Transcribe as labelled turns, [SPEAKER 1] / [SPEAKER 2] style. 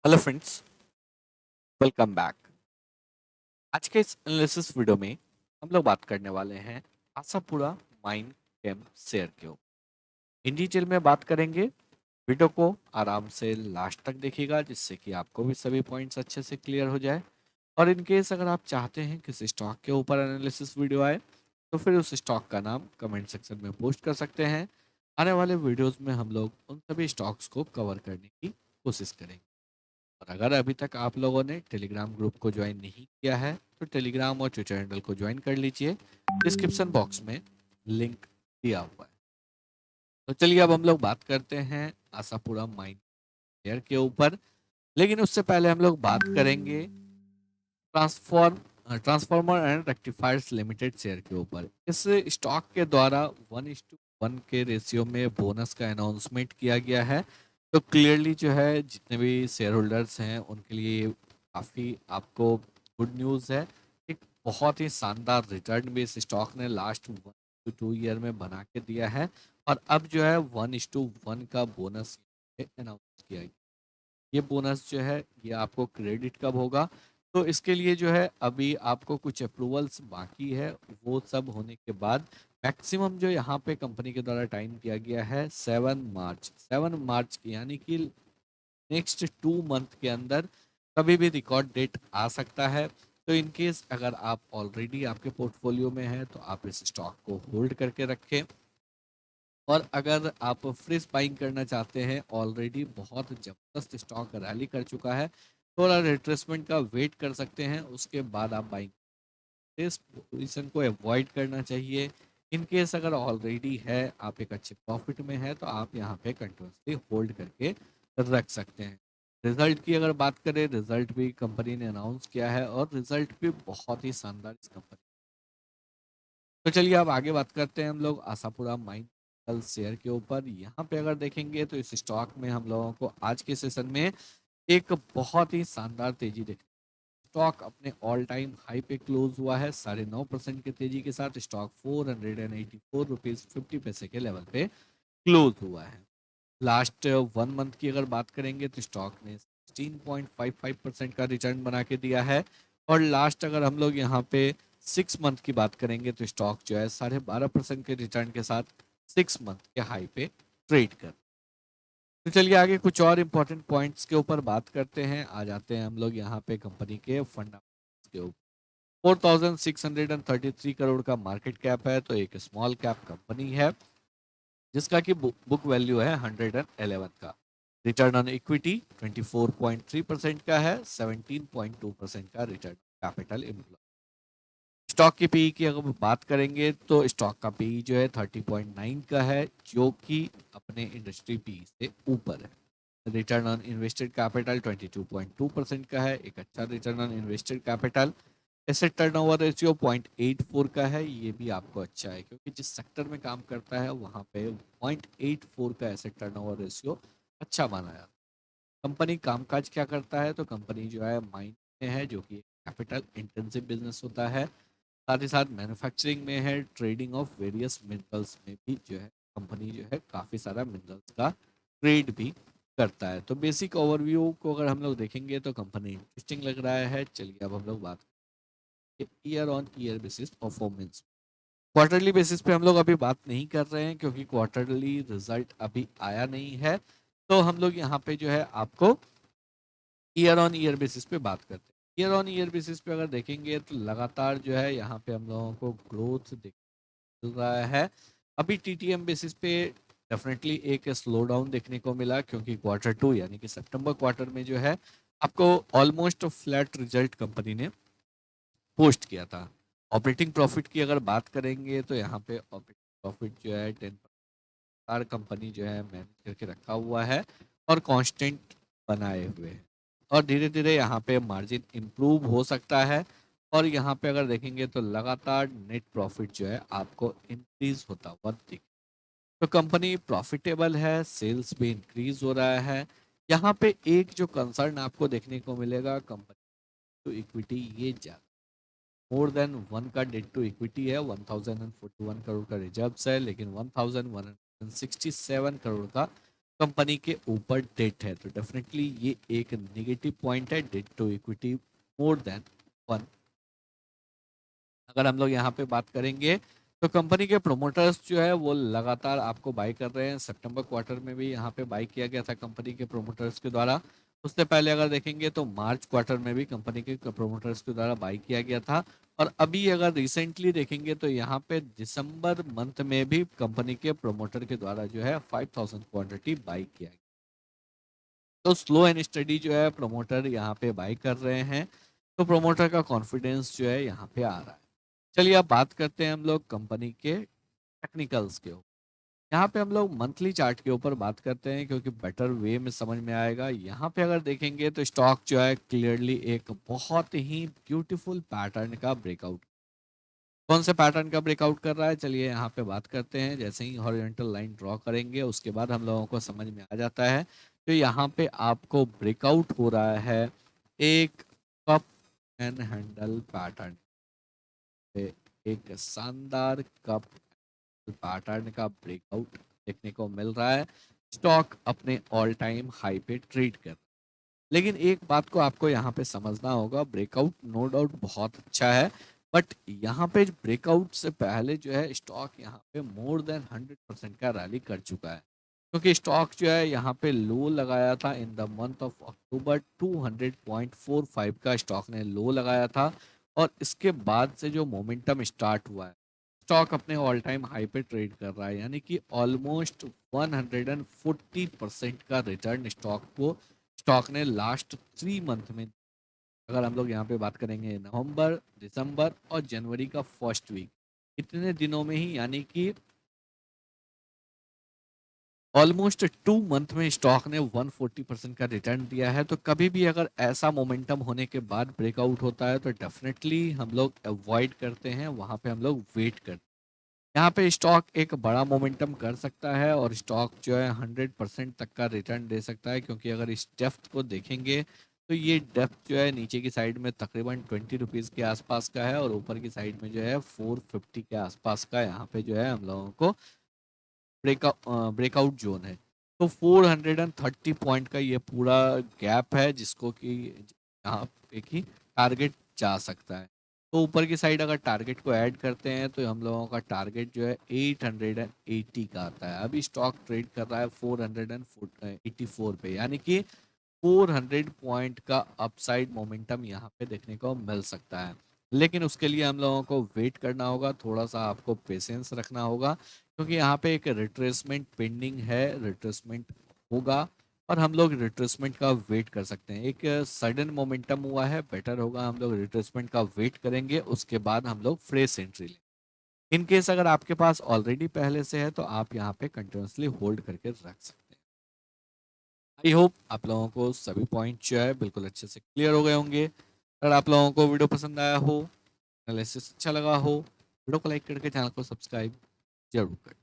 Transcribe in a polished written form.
[SPEAKER 1] Hello friends, welcome back. आज के इस एनालिसिस वीडियो में हम लोग बात करने वाले हैं आशापुरा माइन कैंप शेयर के ऊपर। इन डिटेल में बात करेंगे। वीडियो को आराम से लास्ट तक देखिएगा जिससे कि आपको भी सभी पॉइंट्स अच्छे से क्लियर हो जाए। और इन केस अगर आप चाहते हैं किसी स्टॉक के ऊपर एनालिसिस वीडियो आए तो फिर उस स्टॉक का नाम कमेंट सेक्शन में पोस्ट कर सकते हैं। आने वाले वीडियोस में हम लोग उन सभी स्टॉक्स को कवर करने की कोशिश करेंगे। और अगर अभी तक आप लोगों ने टेलीग्राम ग्रुप को ज्वाइन नहीं किया है तो टेलीग्राम और ट्विटर हैंडल को ज्वाइन कर लीजिए। डिस्क्रिप्शन बॉक्स में लिंक दिया हुआ है। तो चलिए अब हम लोग बात करते हैं आशापुरा माइन शेयर के ऊपर। लेकिन उससे पहले हम लोग बात करेंगे transformer and rectifiers limited share के ऊपर। इस स्टॉक के द्वारा 1:1 के रेशियो में बोनस का अनाउंसमेंट किया गया है। तो क्लियरली जो है जितने भी शेयर होल्डर्स हैं उनके लिए काफ़ी आपको गुड न्यूज़ है। एक बहुत ही शानदार रिटर्न भी इस स्टॉक ने लास्ट 1 to 2 ईयर में बना के दिया है। और अब जो है 1:1 का बोनस अनाउंस किया गया। ये बोनस जो है ये आपको क्रेडिट कब होगा? तो इसके लिए जो है अभी आपको कुछ अप्रूवल्स बाकी है। वो सब होने के बाद मैक्सिमम जो यहाँ पे कंपनी के द्वारा टाइम दिया गया है 7 मार्च यानी कि नेक्स्ट 2 मंथ के अंदर कभी भी रिकॉर्ड डेट आ सकता है। तो इन केस अगर आप ऑलरेडी आपके पोर्टफोलियो में है तो आप इस स्टॉक को होल्ड करके रखें। और अगर आप फ्रेश बाइंग करना चाहते हैं, ऑलरेडी बहुत ज़बरदस्त स्टॉक रैली कर चुका है, थोड़ा रिट्रेसमेंट का वेट कर सकते हैं, उसके बाद आप बाइंग। इस पोजीशन को अवॉइड करना चाहिए। इन केस अगर ऑलरेडी है आप एक अच्छे प्रॉफिट में है तो आप यहाँ पे कंटिन्यूसली होल्ड करके रख सकते हैं। रिजल्ट की अगर बात करें, रिजल्ट भी कंपनी ने अनाउंस किया है और रिजल्ट भी बहुत ही शानदार इस कंपनी। तो चलिए अब आगे बात करते हैं हम लोग आशापुरा माइन कल शेयर के ऊपर। यहाँ पे अगर देखेंगे तो इस स्टॉक में हम लोगों को आज के सेशन में एक बहुत ही शानदार तेजी दिख। स्टॉक अपने ऑल टाइम हाई पे क्लोज हुआ है 9.5% की तेजी के साथ। स्टॉक 484 रुपीज 50 पैसे के लेवल पे क्लोज हुआ है। लास्ट 1 मंथ की अगर बात करेंगे तो स्टॉक ने 16.55% का रिटर्न बना के दिया है। और लास्ट अगर हम लोग यहाँ पे 6 मंथ की बात करेंगे तो स्टॉक जो है 12.5% के रिटर्न के साथ 6 मंथ के हाई पे ट्रेड कर। तो चलिए आगे कुछ और इम्पोर्टेंट पॉइंट्स के ऊपर बात करते हैं। आ जाते हैं हम लोग यहाँ पे कंपनी के फंडामेंटल्स के ऊपर। 4,633 करोड़ का मार्केट कैप है, तो एक स्मॉल कैप कंपनी है जिसका कि बुक वैल्यू है 111 का। रिटर्न ऑन इक्विटी 24.3% का है। 17.2% का रिटर्न कैपिटल एम्प्लॉय। स्टॉक की पीई की अगर बात करेंगे तो स्टॉक का पीई जो है 30.9 का है, जो कि अपने इंडस्ट्री पीई से ऊपर है। रिटर्न ऑन इन्वेस्टेड कैपिटल 22.2% का है, एक अच्छा return on invested capital. Asset turnover ratio 0.84 का है, ये भी आपको अच्छा है क्योंकि जिस सेक्टर में काम करता है वहाँ पे 0.84 का एसेट टर्नओवर रेशियो अच्छा माना जाता है। कंपनी कामकाज क्या करता है? तो कंपनी जो है माइन में है, जो कि कैपिटल इंटेंसिव बिजनेस होता है। साथ ही साथ मैन्युफैक्चरिंग में है, ट्रेडिंग ऑफ वेरियस मिनरल्स में भी जो है कंपनी जो है काफ़ी सारा मिनरल्स का ट्रेड भी करता है। तो बेसिक ओवरव्यू को अगर हम लोग देखेंगे तो कंपनी इंटरेस्टिंग लग रहा है। चलिए अब हम लोग बात year on year basis performance. Quarterly basis पे हम लोग अभी बात नहीं कर रहे हैं क्योंकि क्वार्टरली रिजल्ट अभी आया नहीं है। तो हम लोग यहाँ पे जो है आपको ईयर ऑन ईयर बेसिस पे बात करते हैं। ईयर ऑन ईयर बेसिस पे अगर देखेंगे तो लगातार जो है यहाँ पे हम लोगों को ग्रोथ दिख रहा है। अभी टीटीएम बेसिस पे डेफिनेटली एक स्लो डाउन देखने को मिला क्योंकि Q2 यानी कि सितंबर क्वार्टर में जो है आपको ऑलमोस्ट फ्लैट रिजल्ट कंपनी ने पोस्ट किया था। ऑपरेटिंग प्रॉफिट की अगर बात करेंगे तो यहाँ पे ऑपरेटिंग प्रॉफिट जो है 10 कंपनी जो है मैनेज करके रखा हुआ है और कांस्टेंट बनाए हुए है। और धीरे धीरे यहाँ पे मार्जिन इम्प्रूव हो सकता है। और यहाँ पे अगर देखेंगे तो लगातार नेट प्रॉफिट जो है आपको इंक्रीज होता हुआ दिख। तो कंपनी प्रॉफिटेबल है, सेल्स भी इंक्रीज हो रहा है। यहाँ पे एक जो कंसर्न आपको देखने को मिलेगा, कंपनी तो इक्विटी ये ज्यादा मोर देन 1 का डेट टू इक्विटी है। 1041 करोड़ का रिजर्व्स है, लेकिन 1167 करोड़ का कंपनी के ऊपर डेट है, तो डेफिनेटली ये एक नेगेटिव पॉइंट है, debt to equity more than 1। अगर हम लोग यहाँ पे बात करेंगे तो कंपनी के प्रोमोटर्स जो है वो लगातार आपको बाई कर रहे हैं। सितंबर क्वार्टर में भी यहाँ पे बाई किया गया था कंपनी के प्रोमोटर्स के द्वारा। उससे पहले अगर देखेंगे तो मार्च क्वार्टर में भी कंपनी के प्रोमोटर्स के द्वारा बाई किया गया था। और अभी अगर रिसेंटली देखेंगे तो यहाँ पे दिसंबर मंथ में भी कंपनी के प्रोमोटर के द्वारा जो है 5000 क्वांटिटी बाई किया गया। तो स्लो एंड स्टडी जो है प्रोमोटर यहाँ पे बाई कर रहे हैं, तो प्रोमोटर का कॉन्फिडेंस जो है यहाँ पे आ रहा है। चलिए अब बात करते हैं हम लोग कंपनी के टेक्निकल्स के ऊपर। यहाँ पे हम लोग मंथली चार्ट के ऊपर बात करते हैं क्योंकि बेटर वे में समझ में आएगा। यहाँ पे अगर देखेंगे तो स्टॉक जो है क्लियरली एक बहुत ही ब्यूटीफुल पैटर्न का ब्रेकआउट, कौन से पैटर्न का ब्रेकआउट कर रहा है चलिए यहाँ पे बात करते हैं। जैसे ही हॉरिजॉन्टल लाइन ड्रॉ करेंगे उसके बाद हम लोगों को समझ में आ जाता है। तो यहाँ पे आपको ब्रेकआउट हो रहा है एक कप एंड हैंडल पैटर्न पे, एक शानदार कप पैटर्न का ब्रेकआउट देखने को मिल रहा है। स्टॉक अपने ऑल टाइम हाई पे ट्रेड कर, लेकिन एक बात को आपको यहाँ पे समझना होगा, ब्रेकआउट नो डाउट बहुत अच्छा है, बट यहाँ पे ब्रेकआउट से पहले जो है स्टॉक यहाँ पे मोर देन 100% का रैली कर चुका है। क्योंकि स्टॉक जो है यहाँ पे लो लगाया था in the month of October, 200.45 का स्टॉक ने लो लगाया था। और इसके बाद से जो मोमेंटम स्टार्ट हुआ है, स्टॉक अपने ऑल टाइम हाई पे ट्रेड कर रहा है, यानी कि ऑलमोस्ट 140% का रिटर्न स्टॉक ने लास्ट 3 मंथ में। अगर हम लोग यहाँ पे बात करेंगे नवंबर, दिसंबर और जनवरी का फर्स्ट वीक, इतने दिनों में ही यानी कि ऑलमोस्ट 2 मंथ में स्टॉक ने 140% का रिटर्न दिया है। तो कभी भी अगर ऐसा मोमेंटम होने के बाद ब्रेकआउट होता है तो डेफिनेटली हम लोग अवॉइड करते हैं, वहां पे हम लोग वेट करते हैं। यहाँ पे स्टॉक एक बड़ा मोमेंटम कर सकता है और स्टॉक जो है 100% तक का रिटर्न दे सकता है, क्योंकि अगर इस डेप्थ को देखेंगे तो ये डेप्थ जो है नीचे की साइड में तकरीबन 20 रुपीज़ के आसपास का है और ऊपर की साइड में जो है 450 के आसपास का यहाँ पे जो है हम लोगों को ब्रेकआउट जोन है। तो 430 पॉइंट का ये पूरा गैप है जिसको कि यहाँ पे की टारगेट जा सकता है। तो ऊपर की साइड अगर टारगेट को ऐड करते हैं तो हम लोगों का टारगेट जो है 880 का आता है। अभी स्टॉक ट्रेड कर रहा है 484 पे, यानी कि 400 पॉइंट का अपसाइड मोमेंटम यहाँ पे देखने को मिल सकता है। लेकिन उसके लिए हम लोगों को वेट करना होगा, थोड़ा सा आपको पेशेंस रखना होगा, क्योंकि यहाँ पे एक रिट्रेसमेंट पेंडिंग है, रिट्रेसमेंट होगा और हम लोग रिट्रेसमेंट का वेट कर सकते हैं। एक सडन मोमेंटम हुआ है, बेटर होगा हम लोग रिट्रेसमेंट का वेट करेंगे, उसके बाद हम लोग फ्रेश एंट्री लें। इन केस अगर आपके पास ऑलरेडी पहले से है तो आप यहाँ पे कंटिन्यूसली होल्ड करके रख सकते हैं। आई होप आप लोगों को सभी पॉइंट जो है बिल्कुल अच्छे से क्लियर हो गए होंगे। अगर आप लोगों को वीडियो पसंद आया हो, एनालिसिस अच्छा लगा हो, वीडियो को लाइक करके चैनल को सब्सक्राइब जरूर करें।